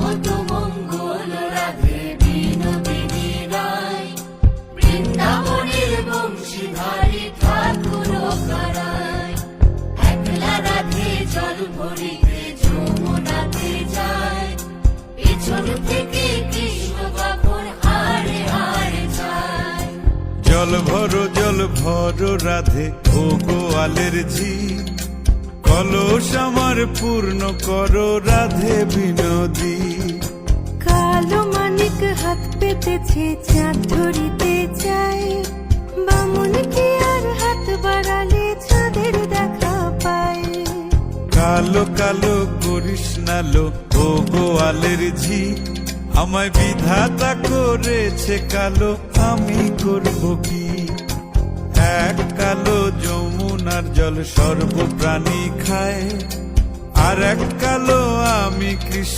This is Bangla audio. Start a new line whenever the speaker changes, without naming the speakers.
কত মঙ্গল রাধে বিনোদিনী রায়, বৃন্দাবনের বংশীধারী ঠাকুর কারায়। একলা রাধে জল ভরিতে যমুনাতে যায়, পিছন থেকে কৃষ্ণ তখন হারে হারে যায়।
জল ভরো রাধে ও গোয়ালের ঝি, কলস আমার পূর্ণ করো রাধে বিনোদী।
কালো মানিক হাত পেতেছে চাঁদ ধরিতে চায়, বামুন কি আর হাত বাড়ালে চাঁদের দেখা পায়।
কালো কালো করিস নালো ও গোয়ালের ঝি, আমায় বিধাতা করেছে কালো, আমি করব কি? এক কালো যমুনার জল সর্বপ্রাণী খায়, আর এক কালো আমি কৃষ্ণ